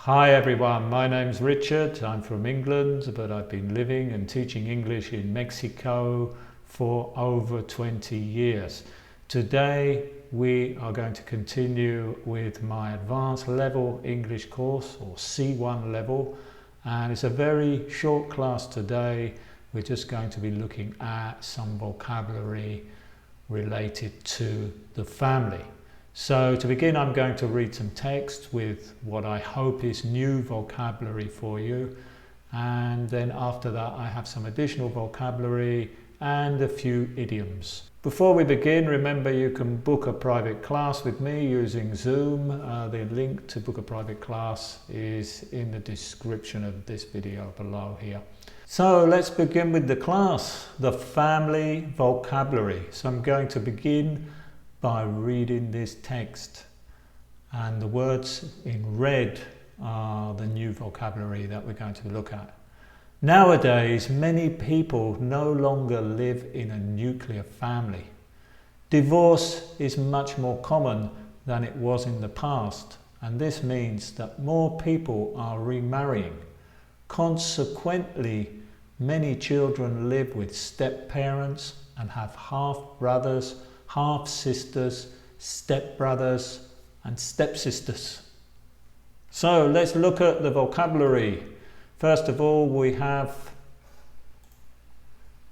Hi everyone, my name's Richard. I'm from England, but I've been living and teaching English in Mexico for over 20 years. Today we are going to continue with my advanced level English course, or C1 level, and it's a very short class today. We're just going to be looking at some vocabulary related to the family. So to begin, I'm going to read some text with what I hope is new vocabulary for you, and then after that I have some additional vocabulary and a few idioms. Before we begin, remember you can book a private class with me using Zoom. The link to book a private class is in the description of this video below here. So let's begin with the class, the family vocabulary. So I'm going to begin by reading this text, and the words in red are the new vocabulary that we're going to look at. Nowadays, many people no longer live in a nuclear family. Divorce is much more common than it was in the past, and this means that more people are remarrying. Consequently, many children live with step-parents and have half-brothers, half-sisters, step-brothers and step-sisters. So let's look at the vocabulary. First of all, we have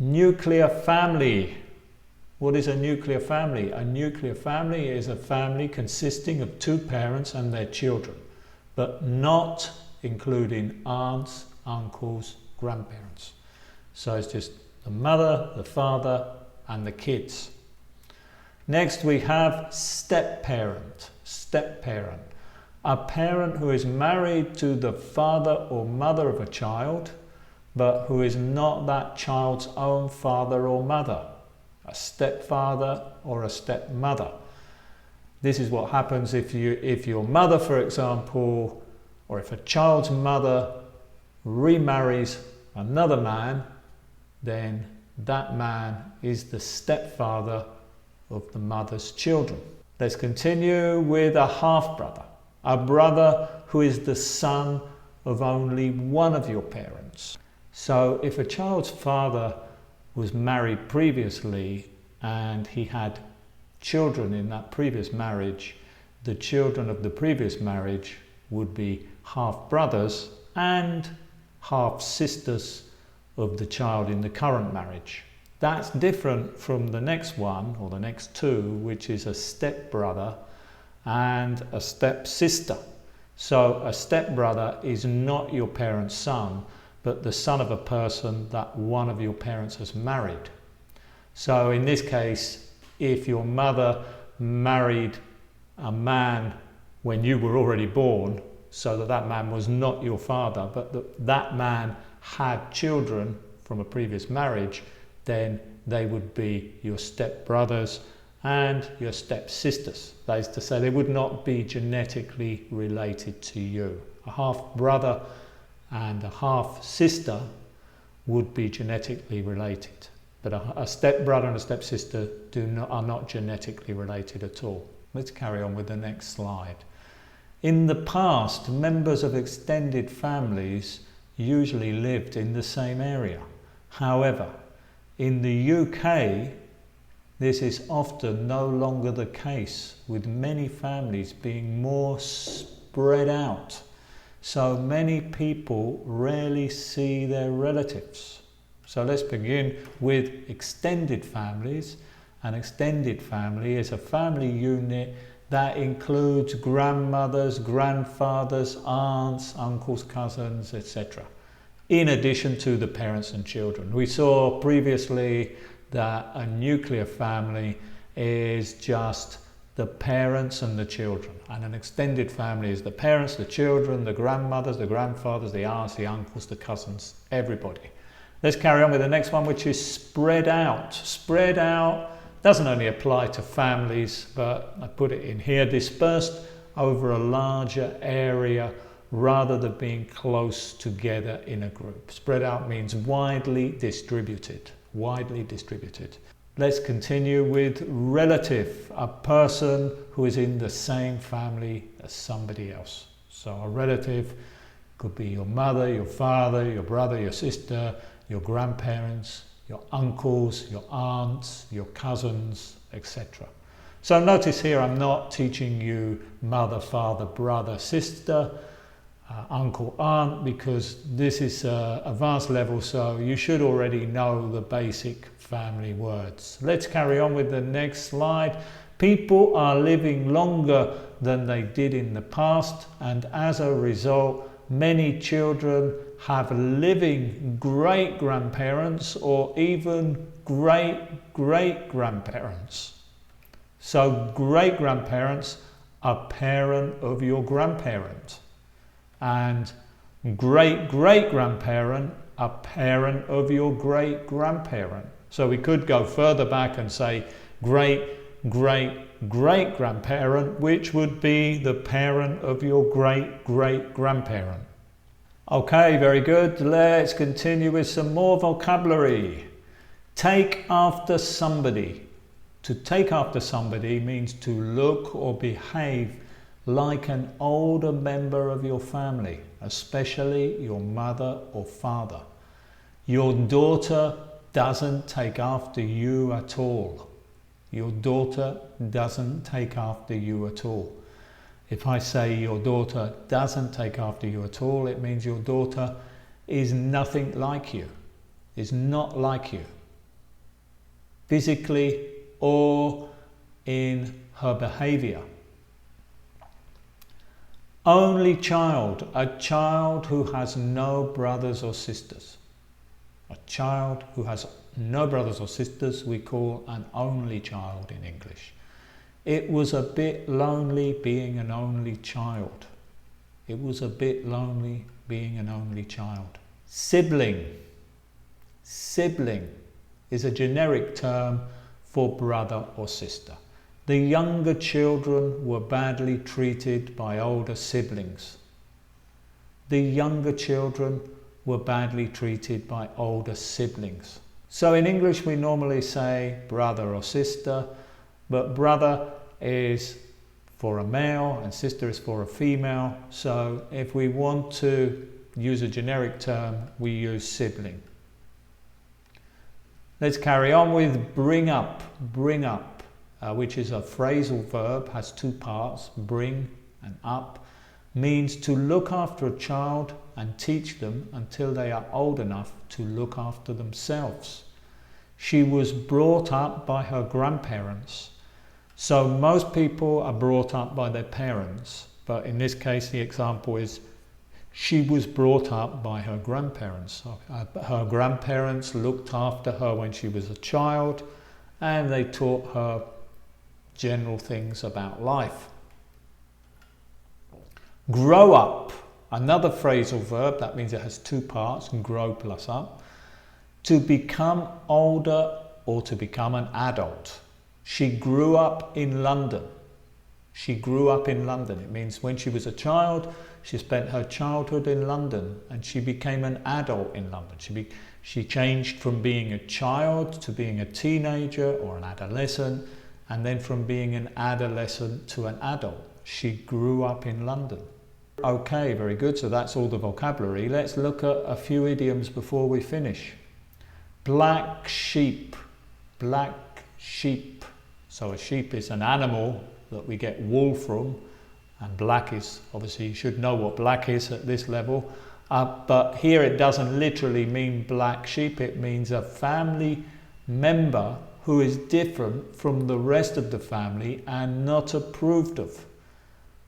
nuclear family. What is a nuclear family? A nuclear family is a family consisting of two parents and their children, but not including aunts, uncles, grandparents. So it's just the mother, the father and the kids. Next we have step-parent. Step-parent. A parent who is married to the father or mother of a child, but who is not that child's own father or mother. A stepfather or a stepmother. This is what happens if your mother, for example, or if a child's mother remarries another man, then that man is the stepfather of the mother's children. Let's continue with a half-brother. A brother who is the son of only one of your parents. So if a child's father was married previously and he had children in that previous marriage, the children of the previous marriage would be half-brothers and half-sisters of the child in the current marriage. That's different from the next one, or the next two, which is a step-brother and a step-sister. So a step-brother is not your parent's son, but the son of a person that one of your parents has married. So in this case, if your mother married a man when you were already born, so that man was not your father, but that man had children from a previous marriage, then they would be your step-brothers and your step-sisters. That is to say, they would not be genetically related to you. A half-brother and a half-sister would be genetically related, but a step-brother and a step-sister are not genetically related at all. Let's carry on with the next slide. In the past, members of extended families usually lived in the same area. However, in the UK, this is often no longer the case, with many families being more spread out. So many people rarely see their relatives. So let's begin with extended families. An extended family is a family unit that includes grandmothers, grandfathers, aunts, uncles, cousins, etc. in addition to the parents and children. We saw previously that a nuclear family is just the parents and the children, and an extended family is the parents, the children, the grandmothers, the grandfathers, the aunts, the uncles, the cousins, everybody. Let's carry on with the next one, which is spread out. Spread out doesn't only apply to families, but I put it in here, dispersed over a larger area rather than being close together in a group. Spread out means widely distributed. Widely distributed. Let's continue with relative, a person who is in the same family as somebody else. So a relative could be your mother, your father, your brother, your sister, your grandparents, your uncles, your aunts, your cousins, etc. So notice here I'm not teaching you mother, father, brother, sister, uncle, aunt, because this is advanced level, so you should already know the basic family words. Let's carry on with the next slide. People are living longer than they did in the past, and as a result, many children have living great-grandparents or even great-great-grandparents. So great-grandparents are parent of your grandparent, and great-great-grandparent are parent of your great-grandparent. So we could go further back and say great-great-great-grandparent, which would be the parent of your great-great-grandparent. Okay, very good. Let's continue with some more vocabulary. Take after somebody. To take after somebody means to look or behave like an older member of your family, especially your mother or father. Your daughter doesn't take after you at all. Your daughter doesn't take after you at all. If I say your daughter doesn't take after you at all, it means your daughter is nothing like you, is not like you, physically or in her behavior. Only child, a child who has no brothers or sisters. A child who has no brothers or sisters we call an only child in English. It was a bit lonely being an only child. It was a bit lonely being an only child. Sibling. Sibling is a generic term for brother or sister. The younger children were badly treated by older siblings. The younger children were badly treated by older siblings. So in English we normally say brother or sister, but brother is for a male and sister is for a female. So if we want to use a generic term, we use sibling. Let's carry on with bring up. Bring up, which is a phrasal verb, has two parts, bring and up, means to look after a child and teach them until they are old enough to look after themselves. She was brought up by her grandparents. So most people are brought up by their parents, but in this case the example is she was brought up by her grandparents. Her grandparents looked after her when she was a child and they taught her general things about life. Grow up, another phrasal verb, that means it has two parts, grow plus up. To become older or to become an adult. She grew up in London. She grew up in London. It means when she was a child, she spent her childhood in London and she became an adult in London. She changed from being a child to being a teenager or an adolescent, and then from being an adolescent to an adult. She grew up in London. Okay, very good. So that's all the vocabulary. Let's look at a few idioms before we finish. Black sheep. Black sheep. So a sheep is an animal that we get wool from, and black is, obviously you should know what black is at this level, but here it doesn't literally mean black sheep, it means a family member who is different from the rest of the family and not approved of.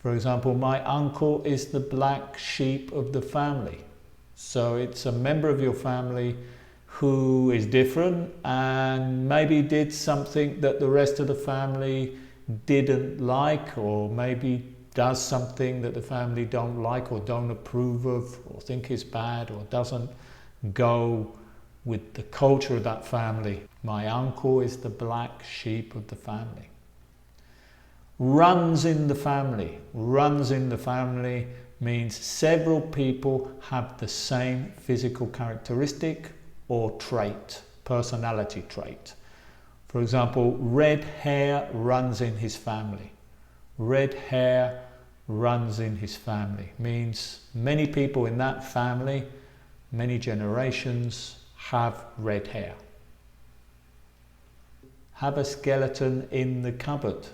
For example, my uncle is the black sheep of the family. So it's a member of your family who is different and maybe did something that the rest of the family didn't like, or maybe does something that the family don't like or don't approve of or think is bad or doesn't go with the culture of that family. My uncle is the black sheep of the family. Runs in the family. Runs in the family means several people have the same physical characteristic or trait, personality trait. For example, red hair runs in his family. Red hair runs in his family. Means many people in that family, many generations, have red hair. Have a skeleton in the cupboard.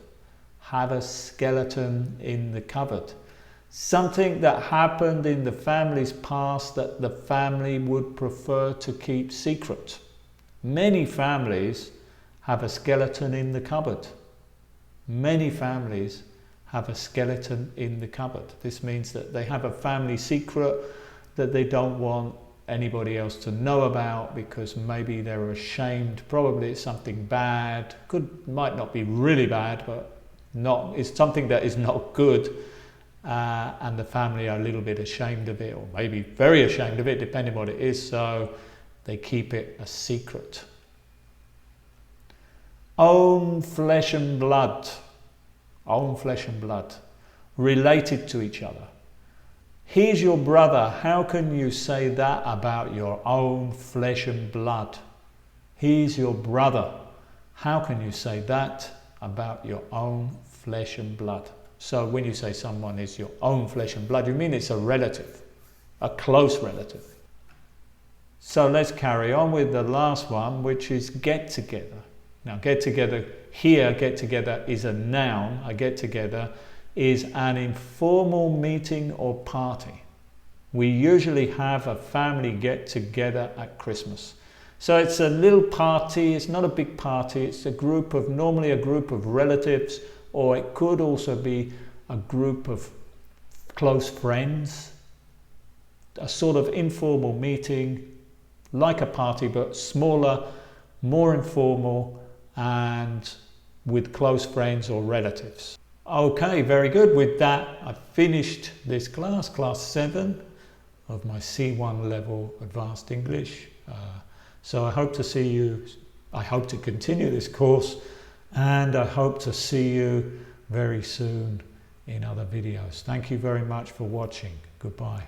Have a skeleton in the cupboard. Something that happened in the family's past that the family would prefer to keep secret. Many families have a skeleton in the cupboard. Many families have a skeleton in the cupboard. This means that they have a family secret that they don't want anybody else to know about because maybe they're ashamed. Probably it's something bad. Might not be really bad, but it's something that is not good. And the family are a little bit ashamed of it, or maybe very ashamed of it, depending what it is, so they keep it a secret. Own flesh and blood. Own flesh and blood. Related to each other. He's your brother. How can you say that about your own flesh and blood? He's your brother. How can you say that about your own flesh and blood? So when you say someone is your own flesh and blood, you mean it's a relative, a close relative. So let's carry on with the last one, which is get together. Now get together here, get together is a noun. A get together is an informal meeting or party. We usually have a family get together at Christmas. So it's a little party, it's not a big party, it's normally a group of relatives, or it could also be a group of close friends, a sort of informal meeting, like a party, but smaller, more informal, and with close friends or relatives. Okay, very good. With that, I've finished this class 7 of my C1 level Advanced English. So I hope to continue this course, and I hope to see you very soon in other videos. Thank you very much for watching. Goodbye.